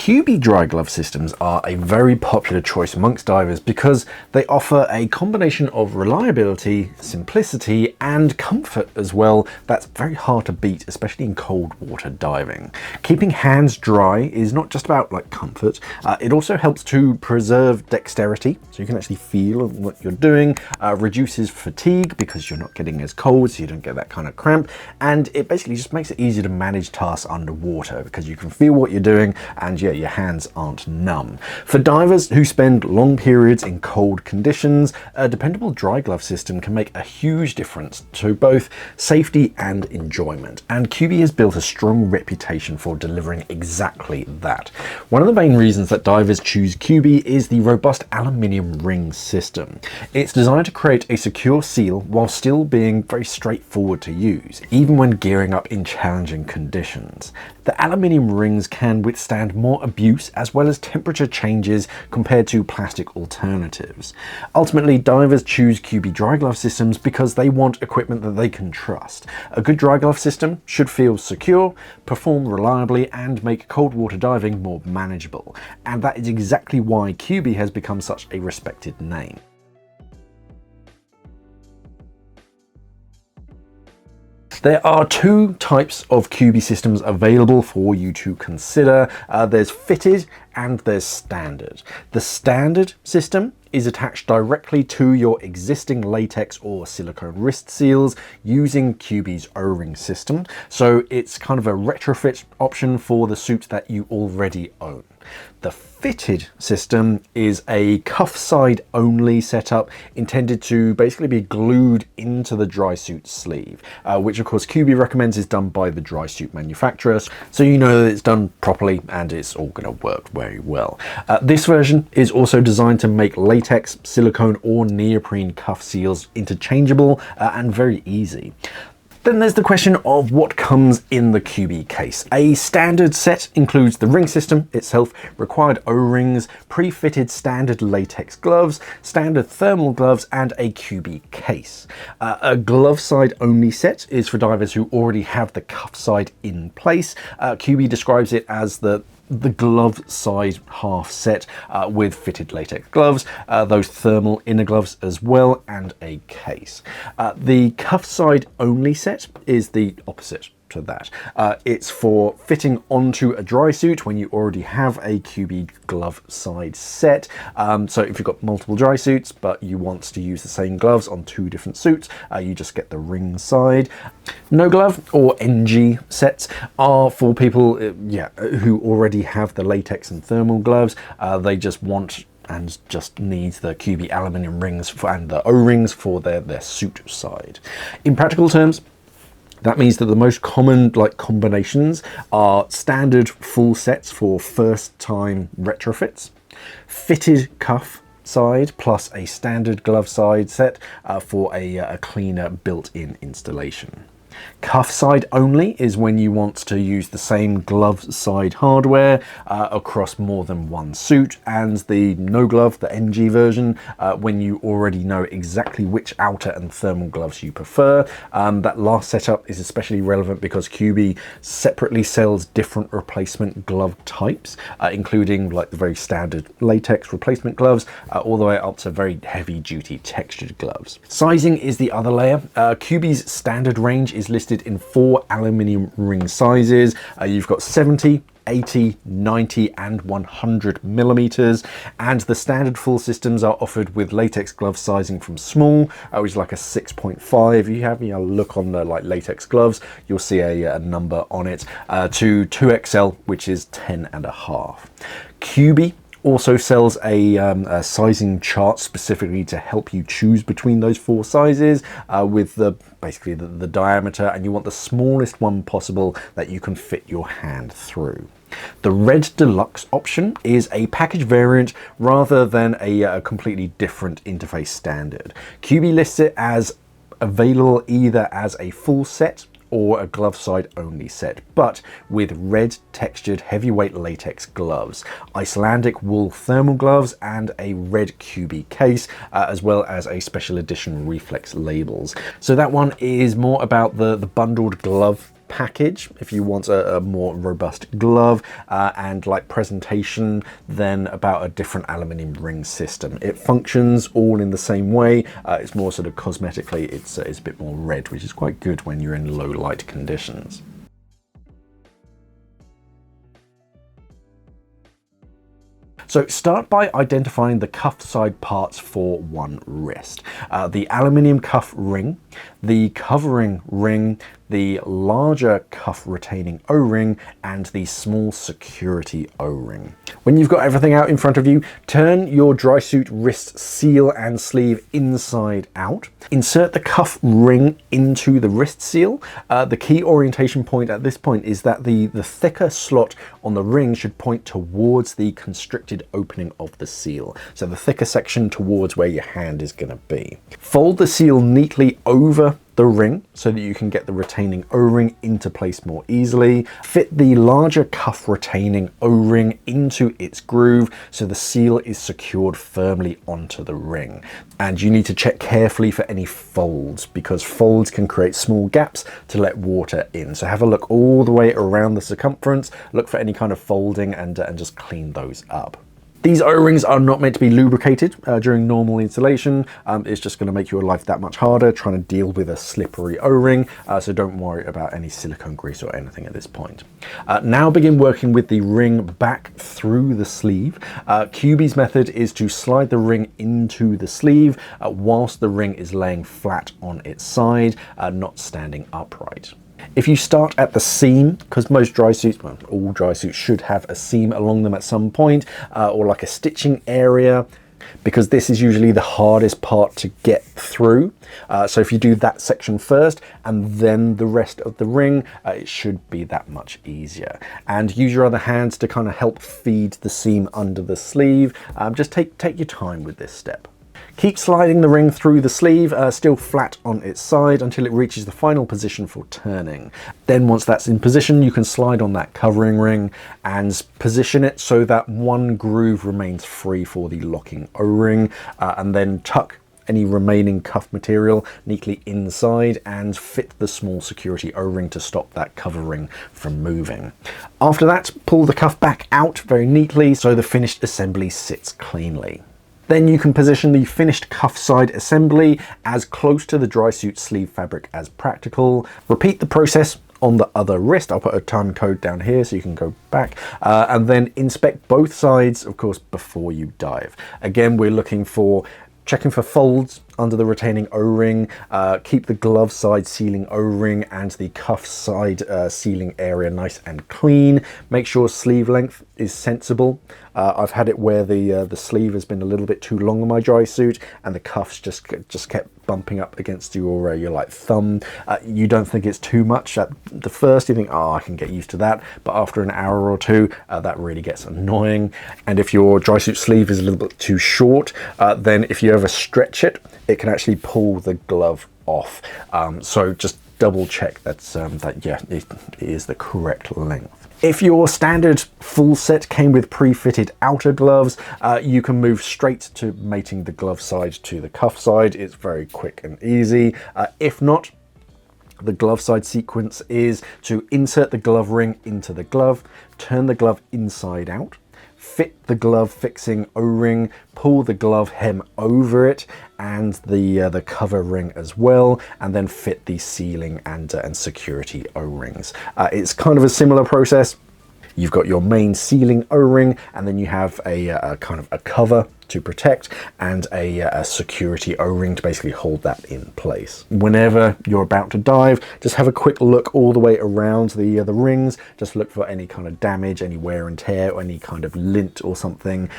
KUBI dry glove systems are a very popular choice amongst divers because they offer a combination of reliability, simplicity, and comfort as well that's very hard to beat, especially in cold water diving. Keeping hands dry is not just about comfort, it also helps to preserve dexterity, so you can actually feel what you're doing, reduces fatigue because you're not getting as cold, so you don't get that kind of cramp, and it basically just makes it easier to manage tasks underwater because you can feel what you're doing and yeah, your hands aren't numb. For divers who spend long periods in cold conditions, a dependable dry glove system can make a huge difference to both safety and enjoyment, and KUBI has built a strong reputation for delivering exactly that. One of the main reasons that divers choose KUBI is the robust aluminium ring system. It's designed to create a secure seal while still being very straightforward to use, even when gearing up in challenging conditions. The aluminium rings can withstand more abuse as well as temperature changes compared to plastic alternatives. Ultimately, divers choose KUBI dry glove systems because they want equipment that they can trust. A good dry glove system should feel secure, perform reliably, and make cold water diving more manageable. And that is exactly why KUBI has become such a respected name. There are two types of KUBI systems available for you to consider. There's fitted and there's standard. The standard system is attached directly to your existing latex or silicone wrist seals using KUBI's O-ring system. So it's kind of a retrofit option for the suit that you already own. The fitted system is a cuff side only setup intended to basically be glued into the dry suit sleeve, which of course KUBI recommends is done by the dry suit manufacturers, so you know that it's done properly and it's all going to work very well. This version is also designed to make latex, silicone or neoprene cuff seals interchangeable and very easy. Then there's the question of what comes in the KUBI case. A standard set includes the ring system itself, required O-rings, pre-fitted standard latex gloves, standard thermal gloves, and a KUBI case. A glove side only set is for divers who already have the cuff side in place. KUBI describes it as the glove side half set with fitted latex gloves, those thermal inner gloves as well, and a case. The cuff side only set is the opposite to that. It's for fitting onto a dry suit when you already have a KUBI glove side set. So if you've got multiple dry suits but you want to use the same gloves on two different suits, you just get the ring side. No glove or NG sets are for people who already have the latex and thermal gloves. They just want and just needs the KUBI aluminium rings and the O-rings for their suit side. In practical terms, that means that the most common combinations are standard full sets for first time retrofits, fitted cuff side plus a standard glove side set for a cleaner built-in installation. Cuff side only is when you want to use the same glove side hardware across more than one suit, and the no glove, the NG version, when you already know exactly which outer and thermal gloves you prefer. That last setup is especially relevant because KUBI separately sells different replacement glove types, including the very standard latex replacement gloves, all the way up to very heavy duty textured gloves. Sizing is the other layer. KUBI's standard range is listed in 4 aluminium ring sizes. You've got 70, 80, 90 and 100 millimeters, and the standard full systems are offered with latex glove sizing from small, which is like a 6.5. If you have a look on the latex gloves, you'll see a number on it, to 2XL, which is 10.5. KUBI also sells a sizing chart specifically to help you choose between those 4 sizes with basically the diameter, and you want the smallest one possible that you can fit your hand through. The Red Deluxe option is a package variant rather than a completely different interface standard. KUBI lists it as available either as a full set or a glove side only set, but with red textured heavyweight latex gloves, Icelandic wool thermal gloves, and a red KUBI case, as well as a special edition reflex labels. So that one is more about the bundled glove package, if you want a more robust glove and like presentation, then about a different aluminium ring system. It functions all in the same way. It's more sort of cosmetically, it's a bit more red, which is quite good when you're in low light conditions. So start by identifying the cuff side parts for one wrist. The aluminium cuff ring, the covering ring, the larger cuff retaining O-ring, and the small security O-ring. When you've got everything out in front of you, turn your dry suit wrist seal and sleeve inside out. Insert the cuff ring into the wrist seal. The key orientation point at this point is that the thicker slot on the ring should point towards the constricted opening of the seal. So the thicker section towards where your hand is going to be. Fold the seal neatly over the ring so that you can get the retaining O-ring into place more easily. Fit the larger cuff retaining O-ring into its groove so the seal is secured firmly onto the ring. And you need to check carefully for any folds, because folds can create small gaps to let water in. So have a look all the way around the circumference, look for any kind of folding and just clean those up. These O-rings are not meant to be lubricated during normal installation. It's just going to make your life that much harder trying to deal with a slippery O-ring, so don't worry about any silicone grease or anything at this point. Now begin working with the ring back through the sleeve. KUBI's method is to slide the ring into the sleeve whilst the ring is laying flat on its side, not standing upright. If you start at the seam, because most dry suits, well, all dry suits should have a seam along them at some point, or like a stitching area, because this is usually the hardest part to get through. So if you do that section first and then the rest of the ring, it should be that much easier. And use your other hands to kind of help feed the seam under the sleeve. Just take your time with this step. Keep sliding the ring through the sleeve, still flat on its side, until it reaches the final position for turning. Then once that's in position, you can slide on that covering ring and position it so that one groove remains free for the locking O-ring, and then tuck any remaining cuff material neatly inside and fit the small security O-ring to stop that covering from moving. After that, pull the cuff back out very neatly so the finished assembly sits cleanly. Then you can position the finished cuff side assembly as close to the dry suit sleeve fabric as practical. Repeat the process on the other wrist. I'll put a time code down here so you can go back, and then inspect both sides, of course, before you dive. Again, we're looking for checking for folds under the retaining O-ring, keep the glove side sealing O-ring and the cuff side sealing area nice and clean. Make sure sleeve length is sensible. I've had it where the sleeve has been a little bit too long on my dry suit and the cuffs just kept bumping up against your like thumb. You don't think it's too much at the first, you think, oh, I can get used to that, but after an hour or two, that really gets annoying. And if your dry suit sleeve is a little bit too short, then if you ever stretch it, it can actually pull the glove off. So just double check that yeah, it is the correct length. If your standard full set came with pre-fitted outer gloves, you can move straight to mating the glove side to the cuff side. It's very quick and easy. If not, the glove side sequence is to insert the glove ring into the glove, turn the glove inside out, fit the glove fixing O-ring, pull the glove hem over it and the cover ring as well, and then fit the sealing and security O-rings. It's kind of a similar process. You've got your main sealing O-ring, and then you have a kind of a cover to protect and a security O-ring to basically hold that in place. Whenever you're about to dive, just have a quick look all the way around the rings. Just look for any kind of damage, any wear and tear, or any kind of lint or something,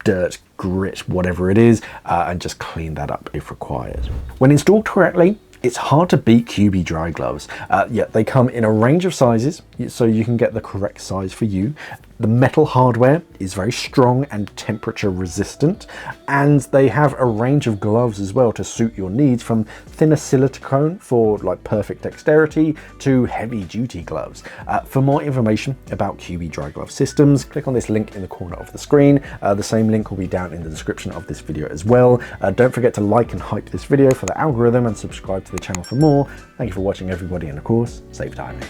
dirt, grit, whatever it is, and just clean that up if required. When installed correctly, it's hard to beat KUBI dry gloves. Yet they come in a range of sizes, so you can get the correct size for you. The metal hardware is very strong and temperature resistant, and they have a range of gloves as well to suit your needs, from thinner silicone for like perfect dexterity to heavy duty gloves. For more information about KUBI dry glove systems, click on this link in the corner of the screen. The same link will be down in the description of this video as well. Don't forget to like and hype this video for the algorithm and subscribe to the channel for more. Thank you for watching everybody, and of course, safe diving.